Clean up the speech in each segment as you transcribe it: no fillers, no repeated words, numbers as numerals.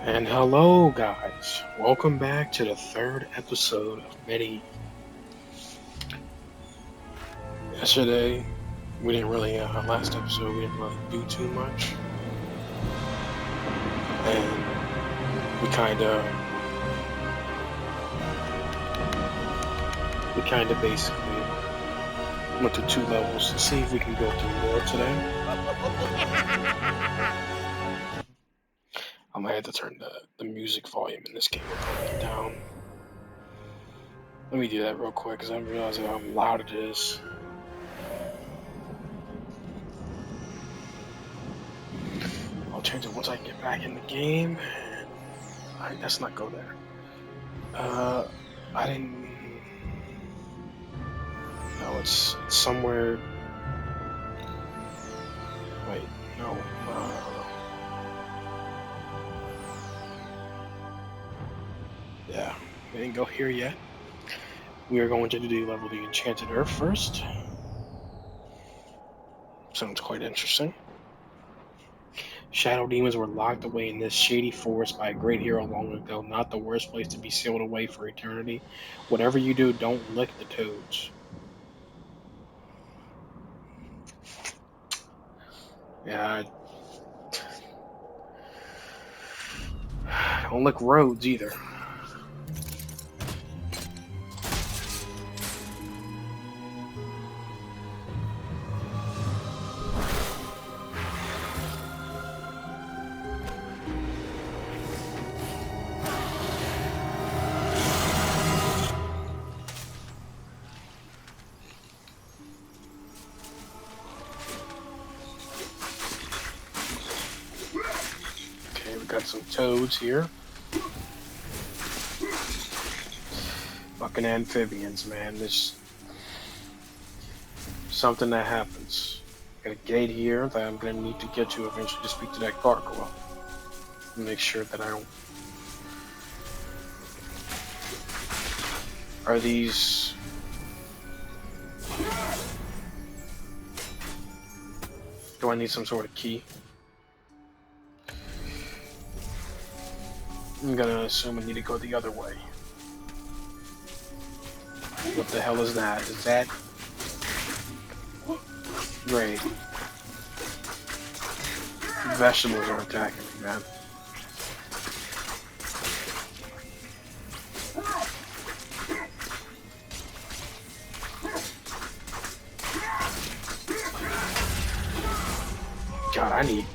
And hello, guys. Welcome back to the third episode of Medieval. Yesterday, last episode, we didn't really do too much. And we kinda basically went to two levels to see if we can go through more today. I'm gonna have to turn the music volume in this game down. Let me do that real quick because I'm realizing how loud it is. I'll change it once I get back in the game. Alright, let's not go there. I didn't. No, it's somewhere. Wait, no. Yeah, we didn't go here yet. We are going to do level the Enchanted Earth first. Sounds quite interesting. Shadow demons were locked away in this shady forest by a great hero long ago. Not the worst place to be sealed away for eternity. Whatever you do, don't lick the toads. Yeah, don't lick roads either. Okay, we got some toads here. Fucking amphibians, man. There's something that happens. Got a gate here that I'm gonna need to get to eventually to speak to that gargoyle. Make sure that I don't. Are these? Do I need some sort of key? I'm gonna assume I need to go the other way. What the hell is that? Is that great? Vegetables are attacking me, man. God, I need.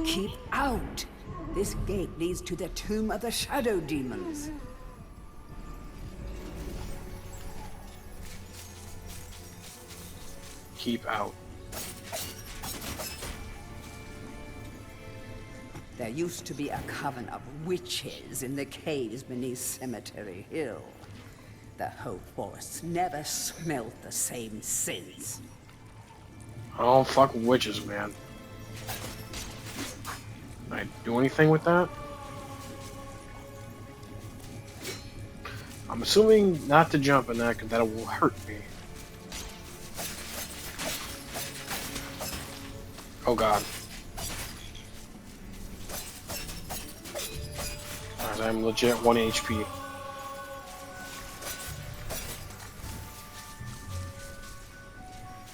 Keep out! This gate leads to the tomb of the shadow demons. Keep out. There used to be a coven of witches in the caves beneath Cemetery Hill. The whole forest never smelt the same since. I don't fuck with witches, man. Can I do anything with that? I'm assuming not to jump in that because that will hurt me. Oh god. Alright, I'm legit 1 HP.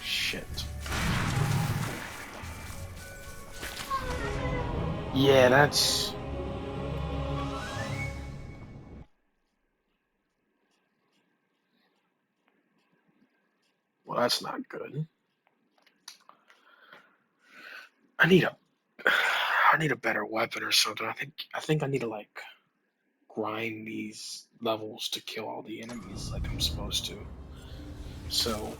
Shit. Yeah, that's... Well, that's not good. I need a... I need a better weapon or something. I think I need to, like, grind these levels to kill all the enemies like I'm supposed to. So...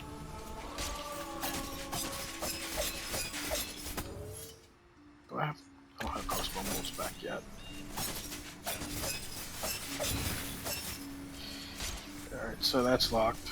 Do I have... I don't have crossbow bolts back yet. Alright, so that's locked.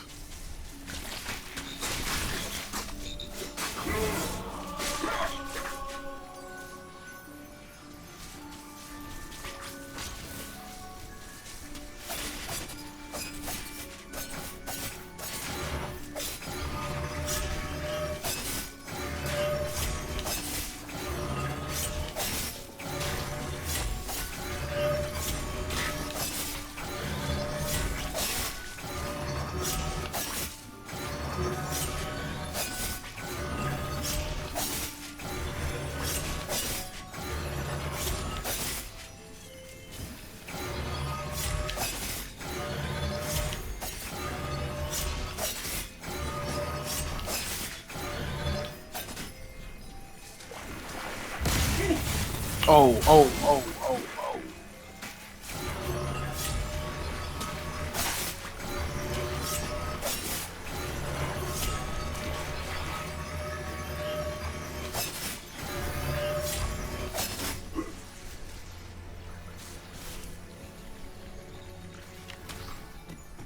Oh, oh, oh, oh, oh.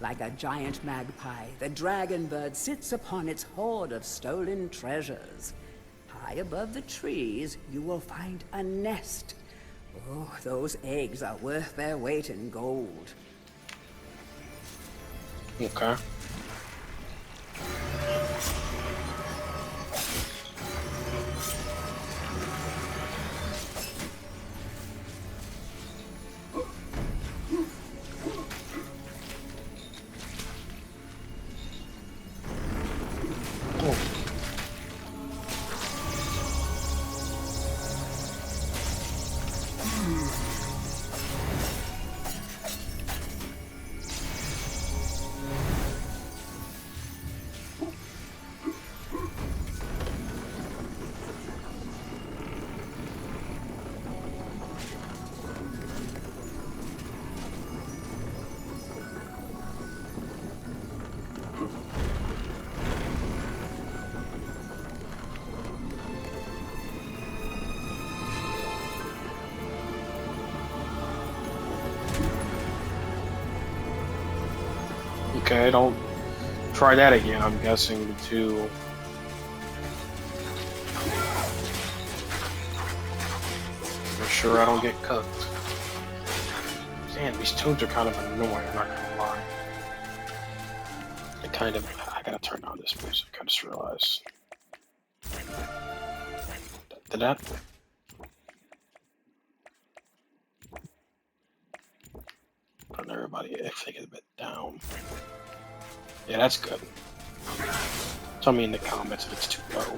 Like a giant magpie, the dragon bird sits upon its hoard of stolen treasures. High above the trees, you will find a nest. Oh, those eggs are worth their weight in gold. Okay. Oh. Okay, don't try that again. I'm guessing to make sure I don't get cooked. Man, these tunes are kind of annoying, I'm not gonna lie. I gotta turn on this music, I just realized. Did that? Putting everybody, if they get a bit down. Yeah, that's good. Tell me in the comments if it's too low.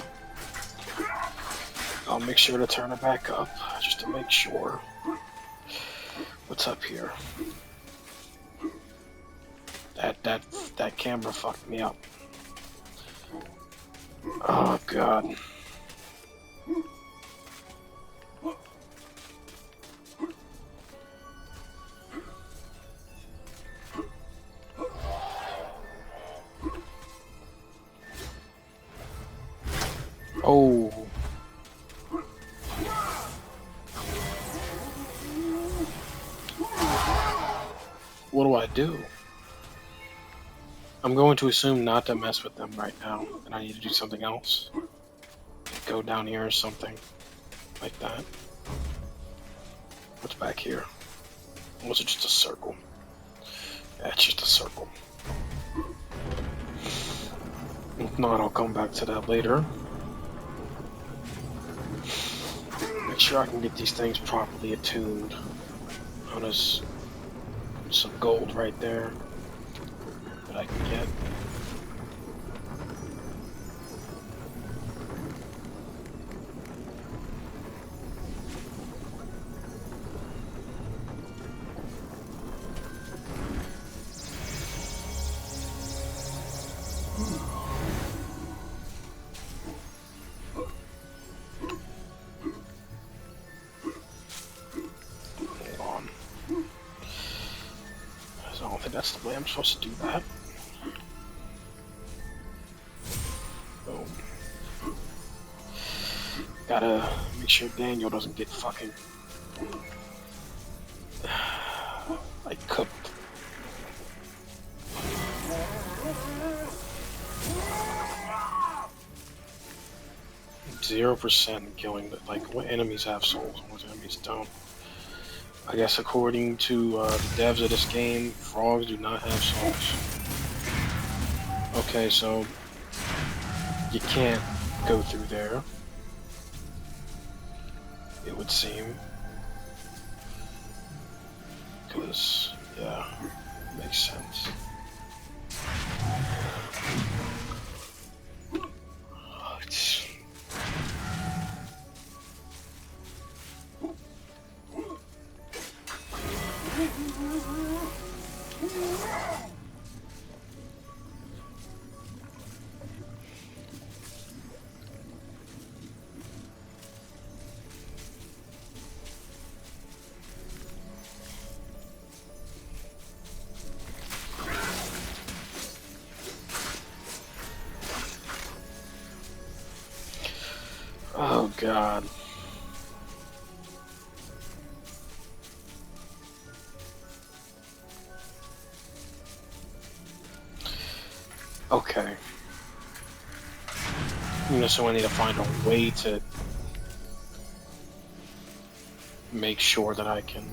I'll make sure to turn it back up, just to make sure. What's up here? That camera fucked me up. Oh god. Oh. What do I do? I'm going to assume not to mess with them right now, and I need to do something else. Go down here or something like that. What's back here? Or was it just a circle? Yeah, it's just a circle. If not, I'll come back to that later. Make sure I can get these things properly attuned. Oh, there's some gold right there that I can get. I don't think that's the way I'm supposed to do that. Boom. Gotta make sure Daniel doesn't get fucking like cooked. 0% killing the, like, what enemies have souls and what enemies don't. I guess according to the devs of this game, frogs do not have souls. Okay, so you can't go through there, it would seem. Because, yeah, makes sense. It's... God. Okay. So I need to find a way to make sure that I can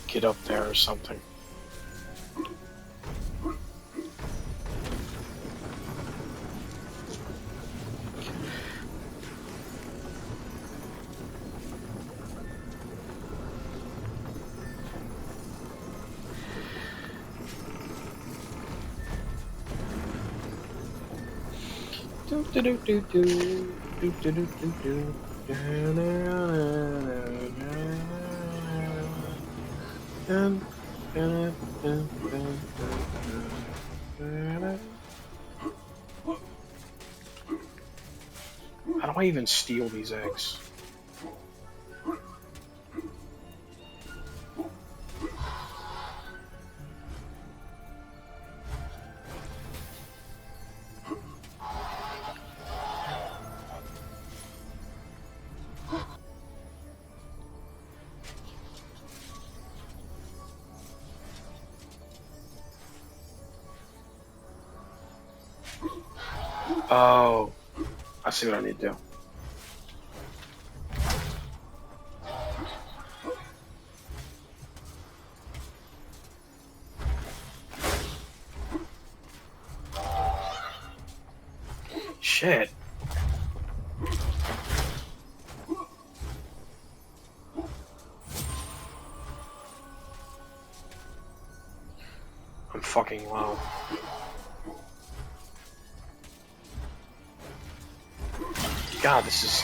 get up there or something. Do do do do do do do do do do. How do I even steal these eggs? Oh, I see what I need to do. Shit. I'm fucking low. God, this is...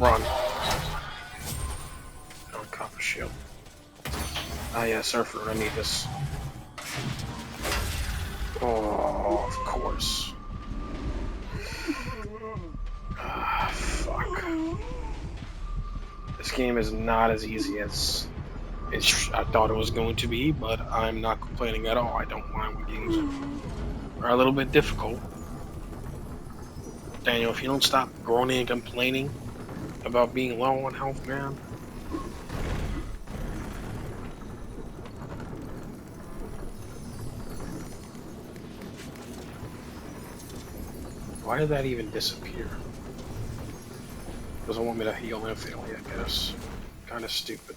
Run. Oh, copper shield. Ah, yeah, surfer, I need this. Oh, of course. Ah, fuck. This game is not as easy as I thought it was going to be, but I'm not complaining at all. I don't mind when games are a little bit difficult. Daniel, if you don't stop groaning and complaining about being low on health, man. Why did that even disappear? Doesn't want me to heal infinitely, I guess. Kinda stupid.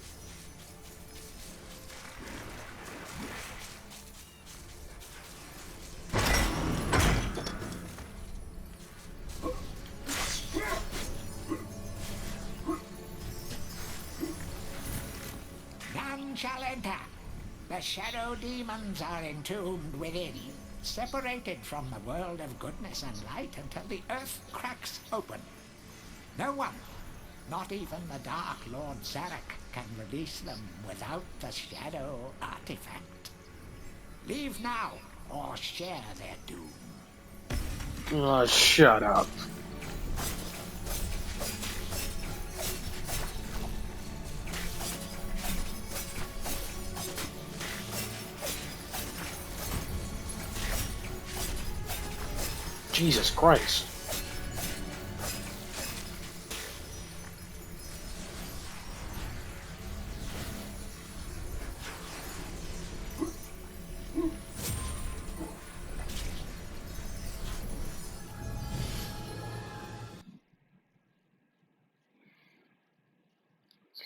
None shall enter. The shadow demons are entombed within, separated from the world of goodness and light until the earth cracks open. No one, not even the Dark Lord Zarek, can release them without the shadow artifact. Leave now, or share their doom. Oh, shut up. Jesus Christ.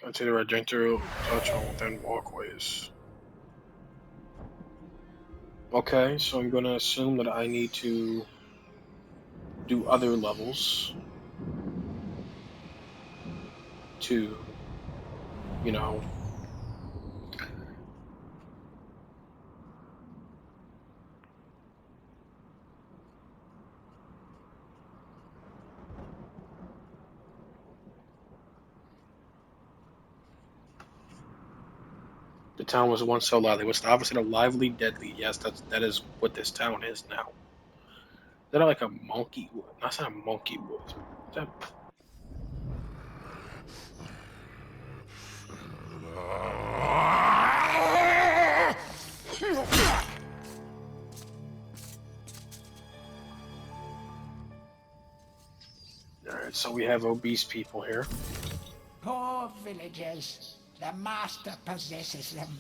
Continue our gentle touch on within walkways. Okay, so I'm gonna assume that I need to do other levels to, you know, the town was once so lively. What's the opposite of lively? Deadly. Yes, that is what this town is now. Is that like a monkey wood? That's not a monkey wood. Is that Alright, so we have obese people here. Poor villagers. The master possesses them.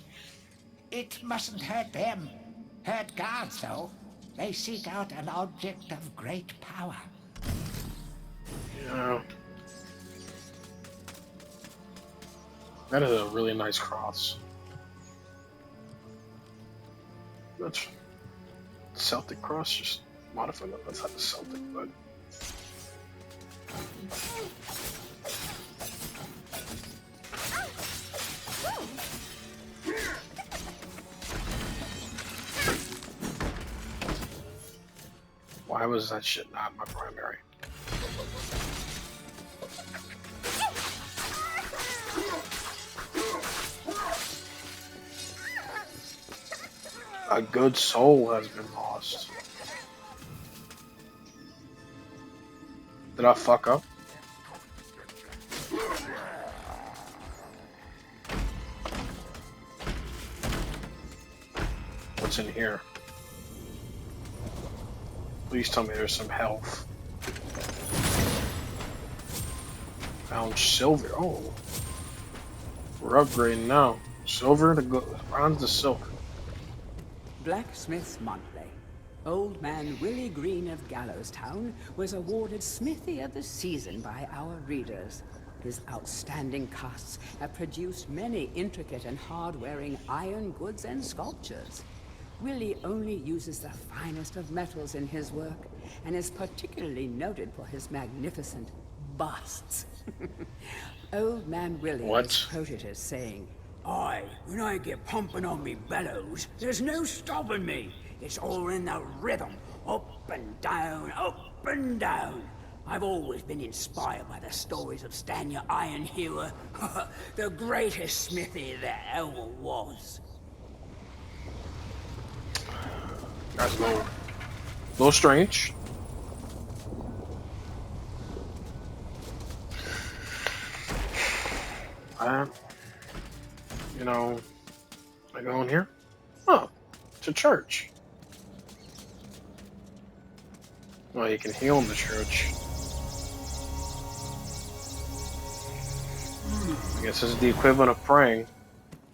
It mustn't hurt them. Hurt guards, though. They seek out an object of great power. Yeah. That is a really nice cross. That's Celtic cross, just modified. That's not the Celtic, but. Why was that shit not my primary? A good soul has been lost. Did I fuck up? What's in here? Please tell me there's some health. Found silver. Oh. We're upgrading now. Silver to bronze to silver. Blacksmith Montley. Old man Willie Green of Gallowstown was awarded Smithy of the Season by our readers. His outstanding casts have produced many intricate and hard-wearing iron goods and sculptures. Willie only uses the finest of metals in his work, and is particularly noted for his magnificent busts. Old man Willie is quoted as saying, "Aye, when I get pumping on me bellows, there's no stopping me. It's all in the rhythm, up and down, up and down. I've always been inspired by the stories of Stan your Iron Hewer, the greatest smithy there ever was." That's a little strange. You know, I go in here. Oh, it's a church. Well, you can heal in the church. I guess this is the equivalent of praying.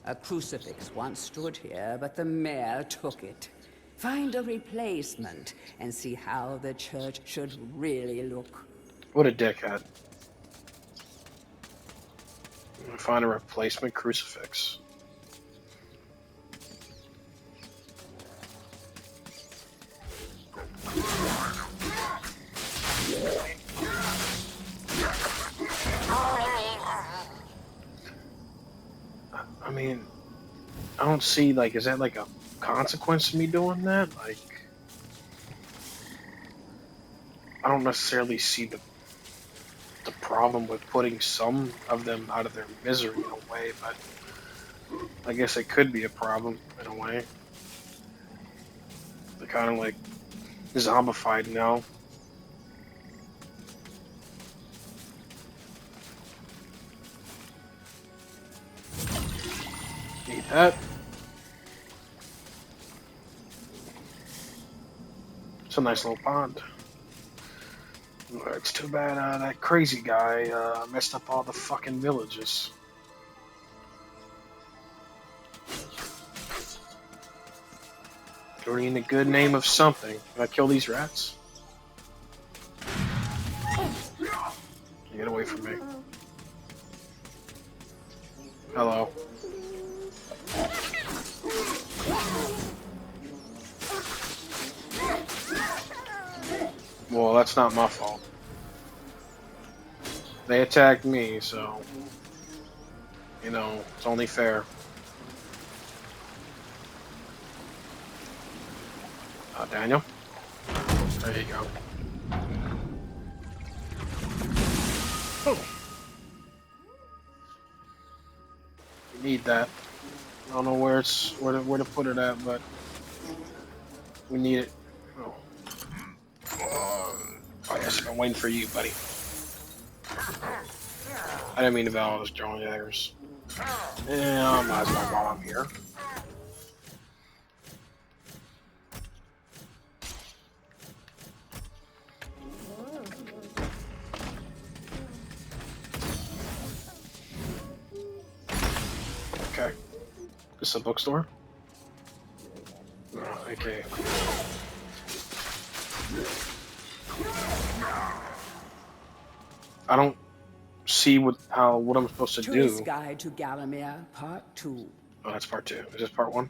A crucifix once stood here, but the mayor took it. Find a replacement and see how the church should really look. What a dickhead. Find a replacement crucifix. I mean, I don't see, like, is that like a consequence of me doing that? Like, I don't necessarily see the problem with putting some of them out of their misery in a way, but I guess it could be a problem in a way. They're kind of like zombified now. Need that. It's a nice little pond. It's too bad that crazy guy messed up all the fucking villages. You're in the good name of something. Can I kill these rats? Get away from me. Hello. Well, that's not my fault. They attacked me, so, you know, it's only fair. Daniel? There you go. Oh. You need that. I don't know where to put it at, but we need it. Oh. I guess I've been waiting for you, buddy. I didn't mean to battle those drone jaggers. Yeah, might as well while I'm here. Okay. This a bookstore? Okay. I don't see what I'm supposed to Tourist do. Guide to Gallowmere, Part 2. Oh, that's part two. Is this part one?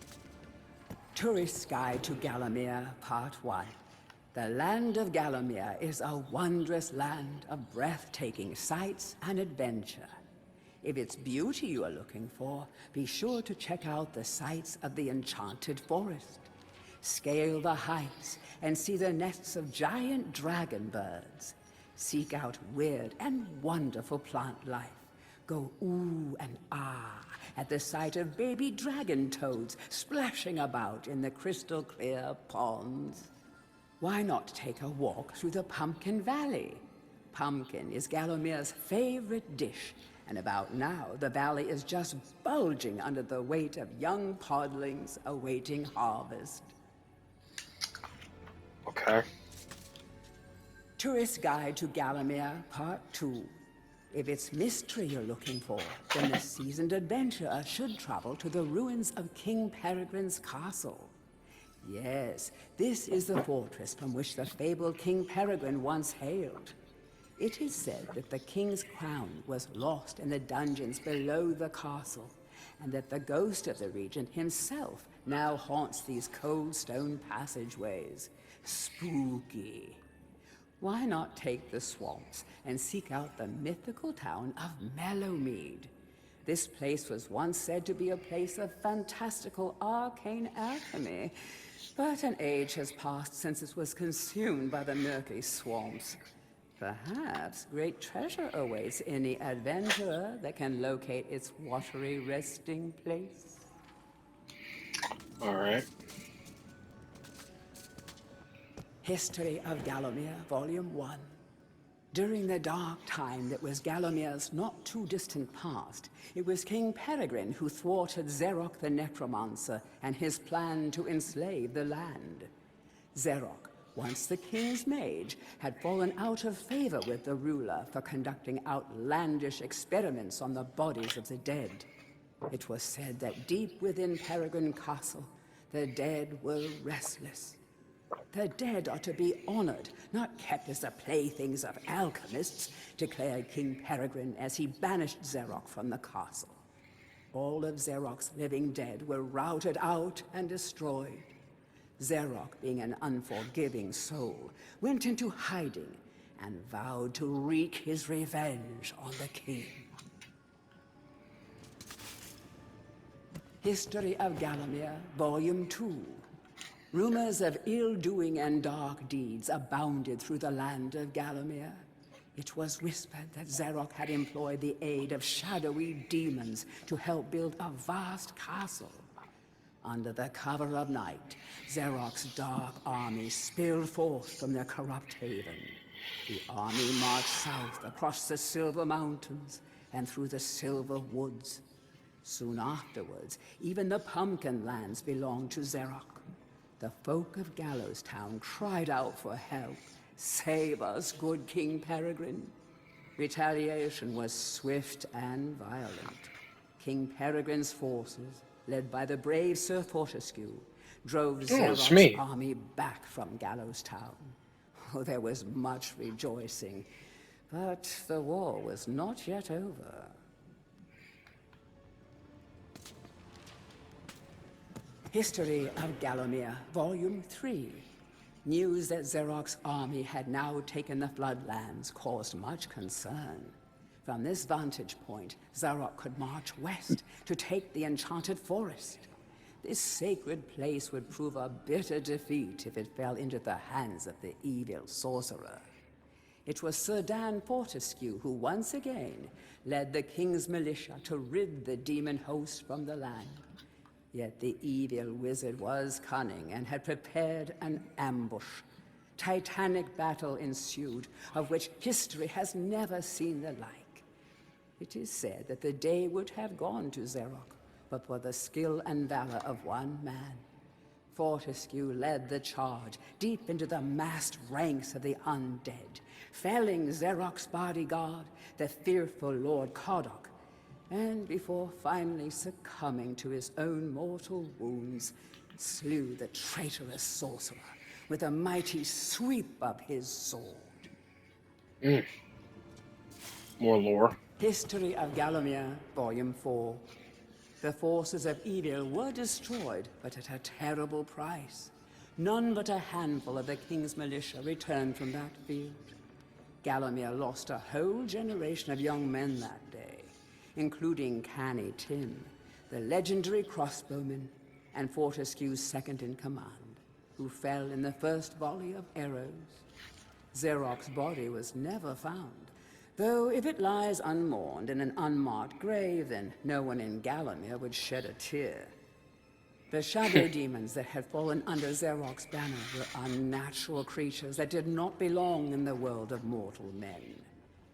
Tourist Guide to Gallowmere, Part 1. The land of Gallowmere is a wondrous land of breathtaking sights and adventure. If it's beauty you are looking for, be sure to check out the sights of the Enchanted Forest. Scale the heights and see the nests of giant dragon birds. Seek out weird and wonderful plant life. Go ooh and ah at the sight of baby dragon toads splashing about in the crystal clear ponds. Why not take a walk through the Pumpkin Valley? Pumpkin is Gallowmere's favorite dish, and about now the valley is just bulging under the weight of young podlings awaiting harvest. Okay. Tourist Guide to Gallowmere, Part 2. If it's mystery you're looking for, then the seasoned adventurer should travel to the ruins of King Peregrine's castle. Yes, this is the fortress from which the fabled King Peregrine once hailed. It is said that the king's crown was lost in the dungeons below the castle, and that the ghost of the regent himself now haunts these cold stone passageways. Spooky. Why not take the swamps and seek out the mythical town of Mellowmead? This place was once said to be a place of fantastical arcane alchemy, but an age has passed since it was consumed by the murky swamps. Perhaps great treasure awaits any adventurer that can locate its watery resting place. All right. History of Gallowmere, Volume 1. During the dark time that was Gallowmere's not-too-distant past, it was King Peregrine who thwarted Zerok the Necromancer and his plan to enslave the land. Zerok, once the king's mage, had fallen out of favor with the ruler for conducting outlandish experiments on the bodies of the dead. It was said that deep within Peregrine Castle, the dead were restless. The dead are to be honored, not kept as the playthings of alchemists, declared King Peregrine as he banished Zerok from the castle. All of Zerok's living dead were routed out and destroyed. Zerok, being an unforgiving soul, went into hiding and vowed to wreak his revenge on the king. History of Gallowmere, Volume 2. Rumors of ill-doing and dark deeds abounded through the land of Gallowmere. It was whispered that Zerok had employed the aid of shadowy demons to help build a vast castle. Under the cover of night, Zerok's dark army spilled forth from their corrupt haven. The army marched south across the Silver Mountains and through the Silver Woods. Soon afterwards, even the Pumpkin Lands belonged to Zerok. The folk of Gallows Town cried out for help. Save us, good King Peregrine. Retaliation was swift and violent. King Peregrine's forces, led by the brave Sir Fortescue, drove it's Zerok's me. army back from Gallows Town. Oh, there was much rejoicing, but the war was not yet over. History of Gallowmere, Volume 3. News that Zerok's army had now taken the Floodlands caused much concern. From this vantage point, Zerok could march west to take the Enchanted Forest. This sacred place would prove a bitter defeat if it fell into the hands of the evil sorcerer. It was Sir Dan Fortescue who once again led the king's militia to rid the demon host from the land. Yet the evil wizard was cunning and had prepared an ambush. Titanic battle ensued, of which history has never seen the like. It is said that the day would have gone to Xerox, but for the skill and valor of one man. Fortescue led the charge deep into the massed ranks of the undead, felling Xerox's bodyguard, the fearful Lord Kodok, and before finally succumbing to his own mortal wounds, slew the traitorous sorcerer with a mighty sweep of his sword. Mm. More lore. History of Gallowmere, Volume 4. The forces of evil were destroyed, but at a terrible price. None but a handful of the king's militia returned from that field. Gallowmere lost a whole generation of young men that day, including Canny Tim, the legendary crossbowman, and Fortescue's second-in-command, who fell in the first volley of arrows. Xerox's body was never found, though if it lies unmourned in an unmarked grave, then no one in Gallowmere would shed a tear. The shadow demons that had fallen under Xerox's banner were unnatural creatures that did not belong in the world of mortal men.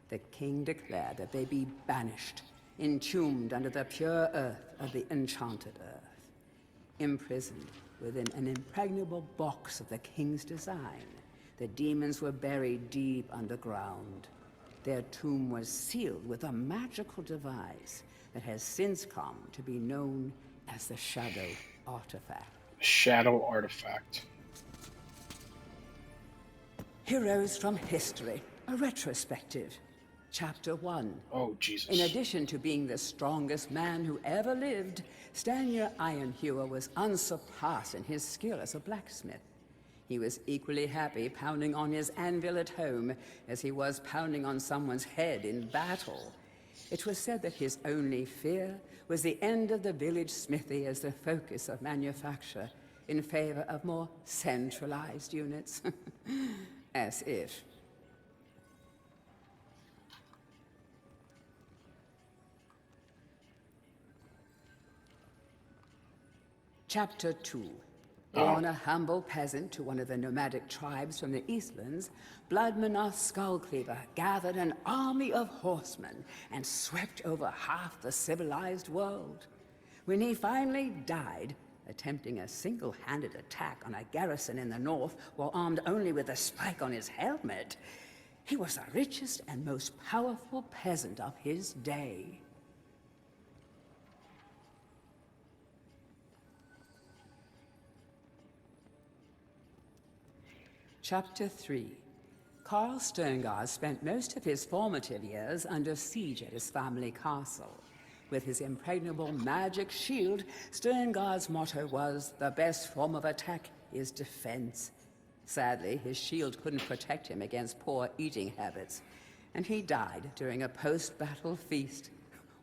The king declared that they be banished, entombed under the pure earth of the enchanted earth. Imprisoned within an impregnable box of the king's design, the demons were buried deep underground. Their tomb was sealed with a magical device that has since come to be known as the Shadow Artifact. Shadow artifact. Heroes from History, a retrospective. Chapter 1. Oh, Jesus. In addition to being the strongest man who ever lived, Stanyer Ironhewer was unsurpassed in his skill as a blacksmith. He was equally happy pounding on his anvil at home as he was pounding on someone's head in battle. It was said that his only fear was the end of the village smithy as the focus of manufacture in favor of more centralized units. As if. Chapter 2. Born a humble peasant to one of the nomadic tribes from the Eastlands, Bloodmanoth Skullcleaver gathered an army of horsemen and swept over half the civilized world. When he finally died, attempting a single-handed attack on a garrison in the north while armed only with a spike on his helmet, he was the richest and most powerful peasant of his day. Chapter 3. Carl Sterngard spent most of his formative years under siege at his family castle. With his impregnable magic shield, Sterngard's motto was, "The best form of attack is defense." Sadly, his shield couldn't protect him against poor eating habits, and he died during a post-battle feast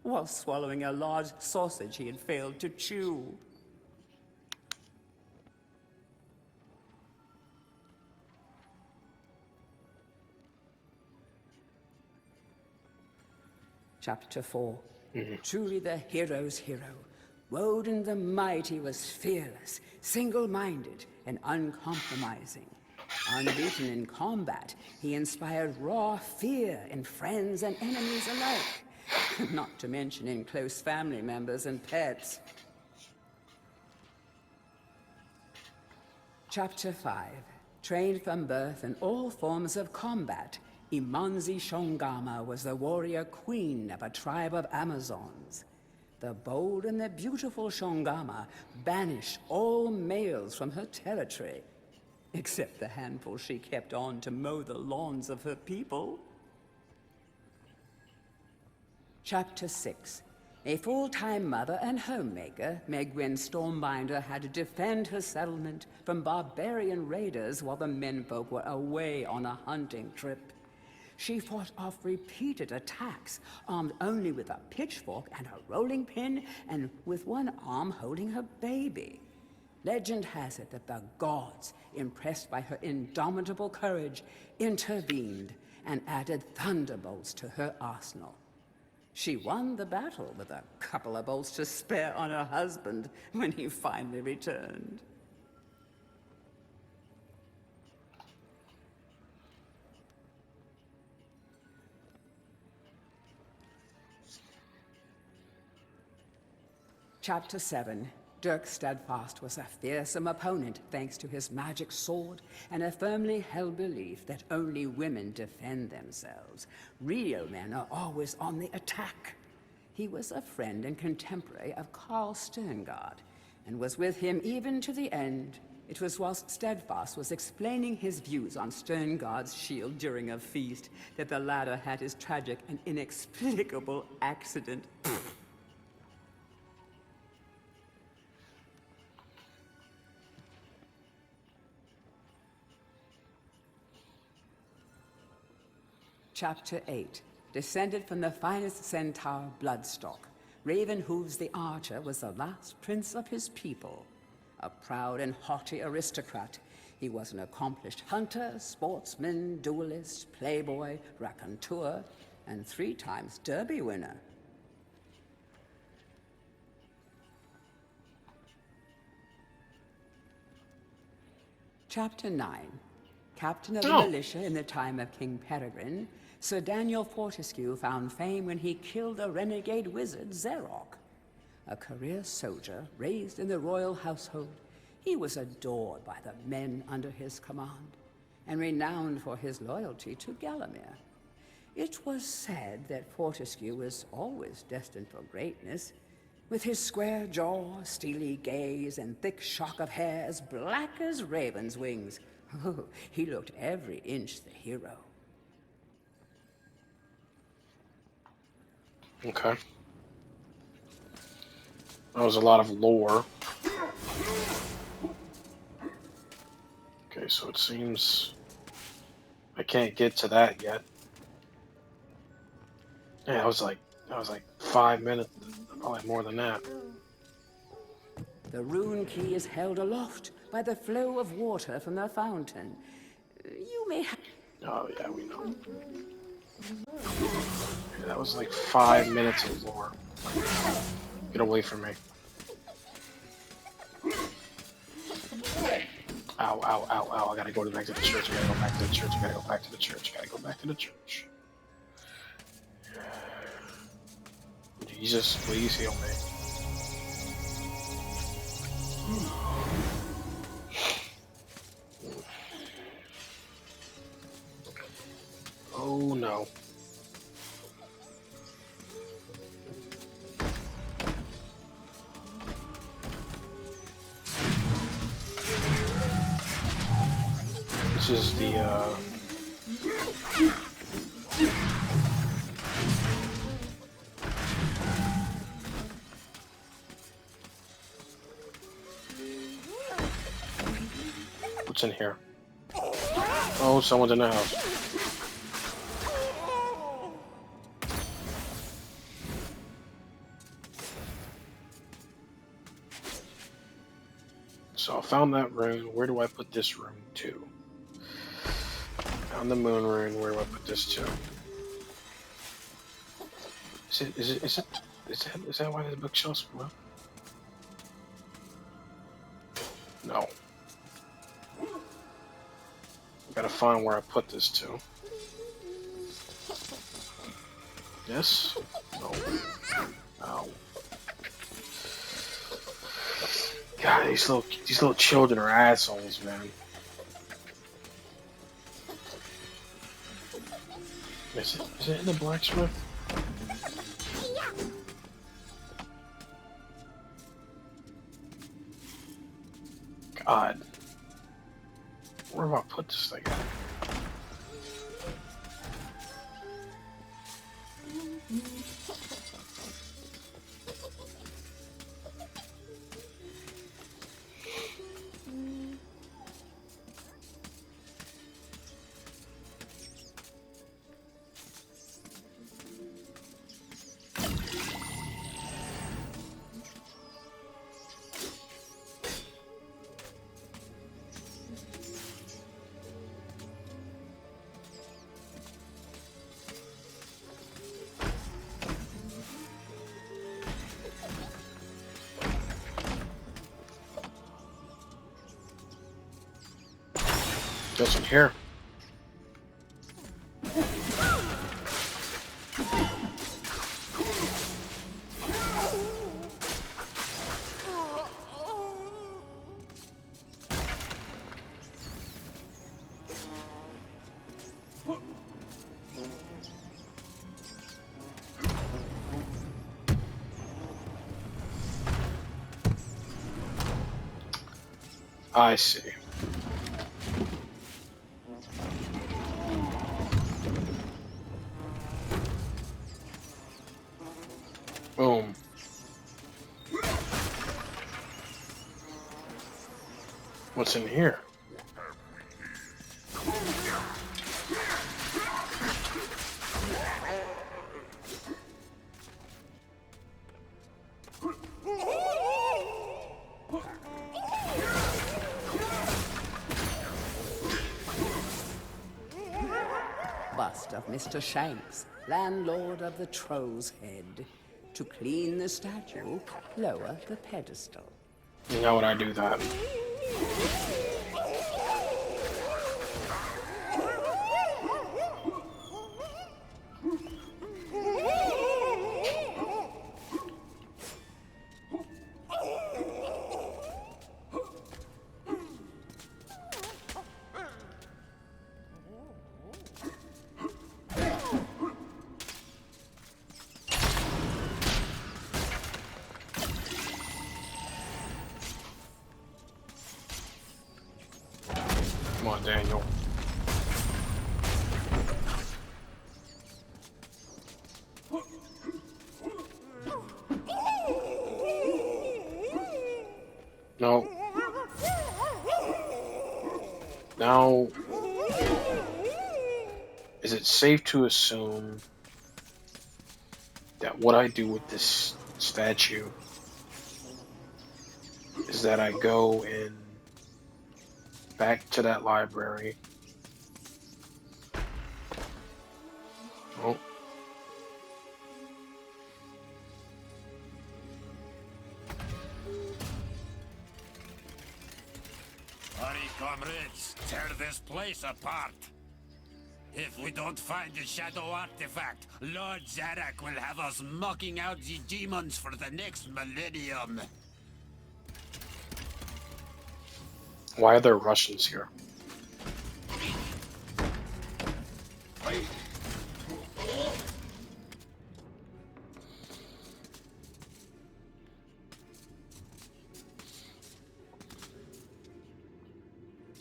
while swallowing a large sausage he had failed to chew. Chapter 4. Truly the hero's hero. Woden the Mighty was fearless, single-minded, and uncompromising. Unbeaten in combat, he inspired raw fear in friends and enemies alike, not to mention in close family members and pets. Chapter 5. Trained from birth in all forms of combat, Imanzi Shongama was the warrior queen of a tribe of Amazons. The bold and the beautiful Shongama banished all males from her territory, except the handful she kept on to mow the lawns of her people. Chapter 6. A full-time mother and homemaker, Megwin Stormbinder had to defend her settlement from barbarian raiders while the menfolk were away on a hunting trip. She fought off repeated attacks, armed only with a pitchfork and a rolling pin, and with one arm holding her baby. Legend has it that the gods, impressed by her indomitable courage, intervened and added thunderbolts to her arsenal. She won the battle with a couple of bolts to spare on her husband when he finally returned. Chapter 7. Dirk Steadfast was a fearsome opponent thanks to his magic sword and a firmly held belief that only women defend themselves. Real men are always on the attack. He was a friend and contemporary of Carl Sterngard, and was with him even to the end. It was whilst Steadfast was explaining his views on Sterngard's shield during a feast that the latter had his tragic and inexplicable accident. Chapter 8. Descended from the finest centaur bloodstock, Ravenhooves the Archer was the last prince of his people. A proud and haughty aristocrat, he was an accomplished hunter, sportsman, duelist, playboy, raconteur, and 3 times Derby winner. Chapter 9. Captain of the militia in the time of King Peregrine, Sir Daniel Fortescue found fame when he killed a renegade wizard, Zerok. A career soldier raised in the royal household, he was adored by the men under his command, and renowned for his loyalty to Galamir. It was said that Fortescue was always destined for greatness. With his square jaw, steely gaze, and thick shock of hair as black as raven's wings, he looked every inch the hero. Okay. That was a lot of lore. Okay, so it seems I can't get to that yet. Yeah, that was like 5 minutes, probably more than that. The rune key is held aloft by the flow of water from the fountain. You may have... Oh yeah, we know. Yeah, that was like 5 minutes of lore. Get away from me. Ow, ow, ow, ow. I gotta go back to the church. I gotta go back to the church. I gotta go back to the church. I gotta go back to the church. Jesus, please heal me. Oh no. This is the what's in here? Oh, someone's in the house. So I found that rune. Where do I put this rune to? Found the moon rune. Where do I put this to? Is that why the bookshelf's blue? No. Gotta find where I put this to. Yes? No. Ow. God, these little children are assholes, man. Is it in the blacksmith? God. Where do I put this thing at? Goes in here. I see. Boom. What's in here? Bust of Mr. Shanks, landlord of the Troll's Head. To clean the statue, lower the pedestal. How would I do that? Come on, Daniel. No. Now, is it safe to assume that what I do with this statue is that I go in back to that library? Oh. Hurry, comrades, tear this place apart. If we don't find the shadow artifact, Lord Zarak will have us mocking out the demons for the next millennium. Why are there Russians here?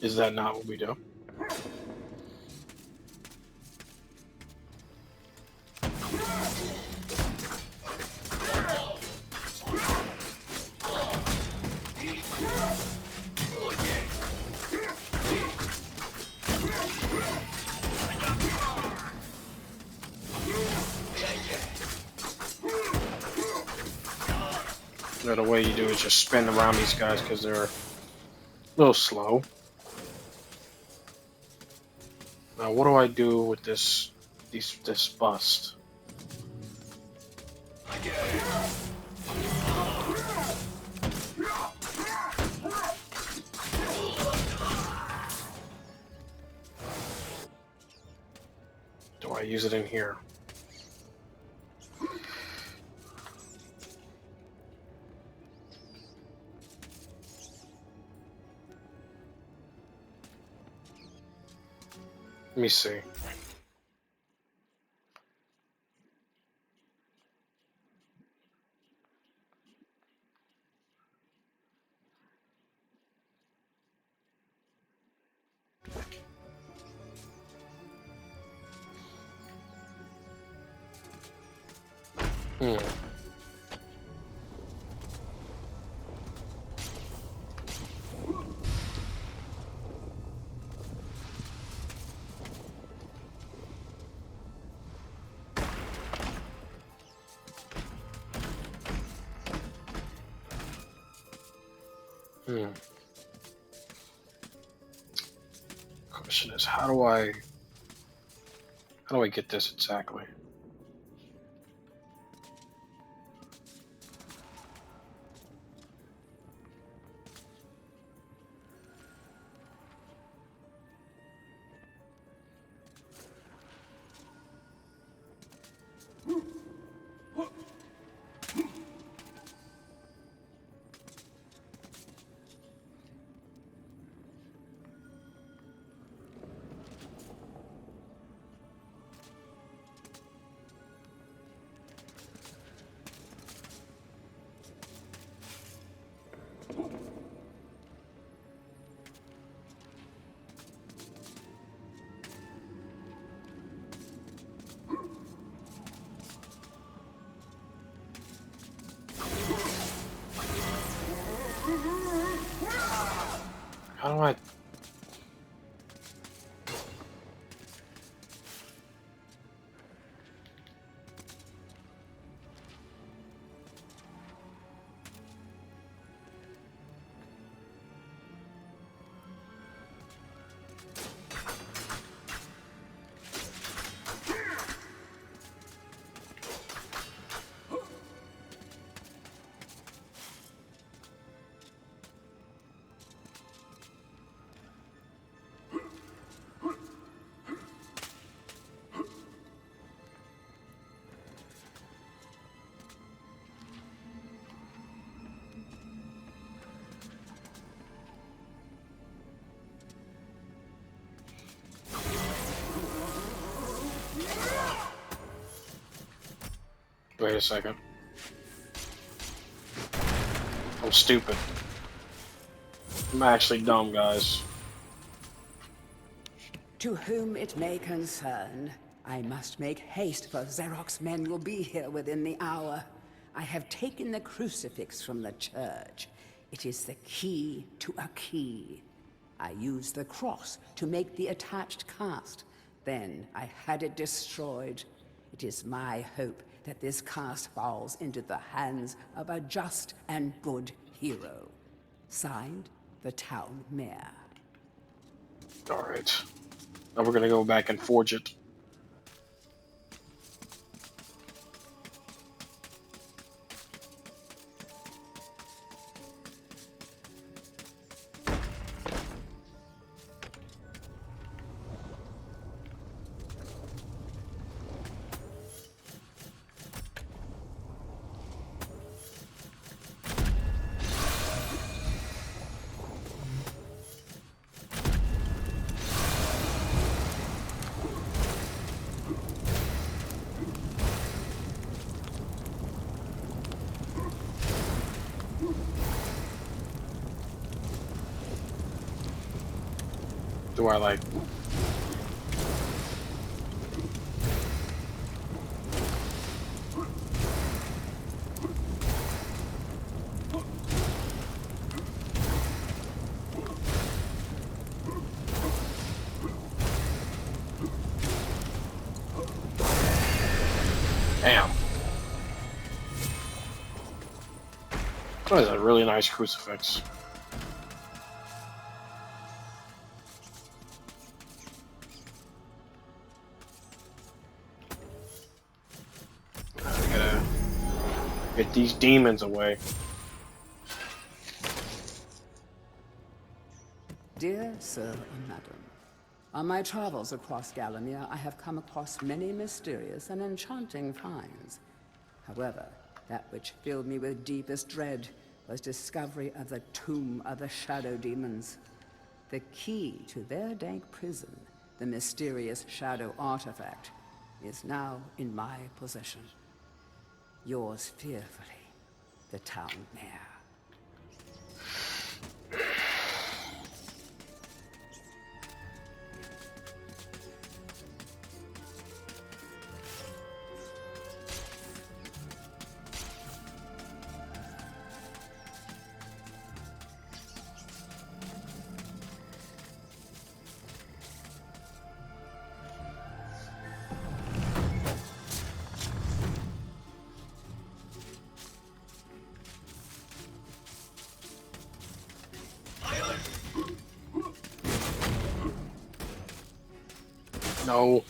Is that not what we do? No, the way you do is just spin around these guys because they're a little slow. Now, what do I do with this bust? Do I use it in here? Let me see. Hmm. Hmm. Question is, how do I get this exactly? How do I? Wait a second. I'm stupid. I'm actually dumb, guys. To whom it may concern, I must make haste, for Xeroc's men will be here within the hour. I have taken the crucifix from the church. It is the key to a key. I used the cross to make the attached cast. Then I had it destroyed. It is my hope that this cast falls into the hands of a just and good hero. Signed, the town mayor. Alright. Now we're gonna go back and forge it. Do I like... Damn. That is a really nice crucifix. I gotta get these demons away. Dear Sir and Madam, on my travels across Galamir, I have come across many mysterious and enchanting finds. However, that which filled me with deepest dread was discovery of the tomb of the shadow demons. The key to their dank prison, the mysterious shadow artifact, is now in my possession. Yours fearfully, the town mayor. No.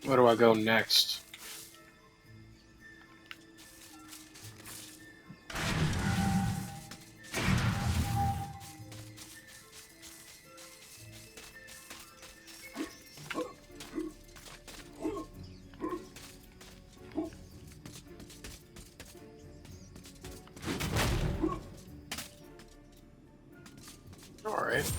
Where do I go next? Alright.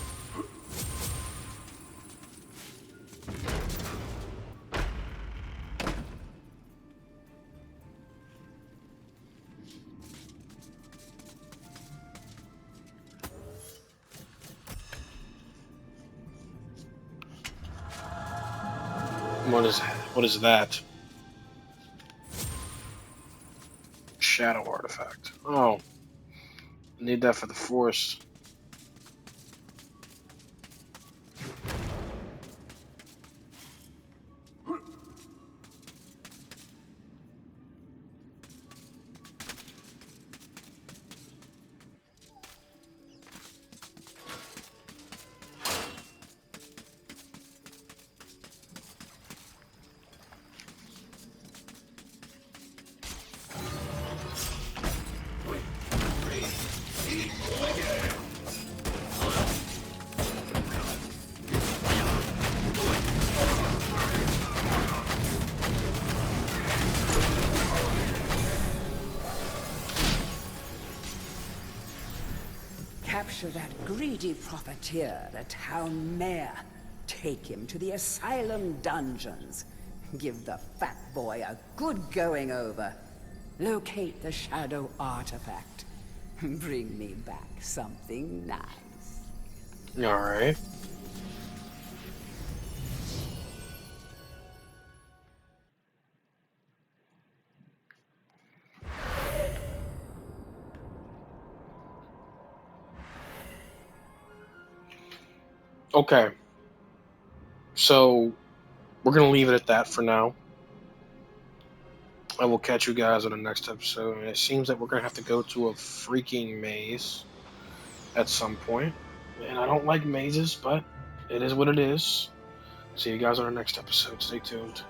What is that? Shadow artifact. Oh, I need that for the force. Capture that greedy profiteer, the town mayor. Take him to the asylum dungeons. Give the fat boy a good going over. Locate the shadow artifact. Bring me back something nice. Alright. Okay. So, we're going to leave it at that for now. I will catch you guys on the next episode. And it seems that we're going to have to go to a freaking maze at some point. And I don't like mazes, but it is what it is. See you guys on the next episode. Stay tuned.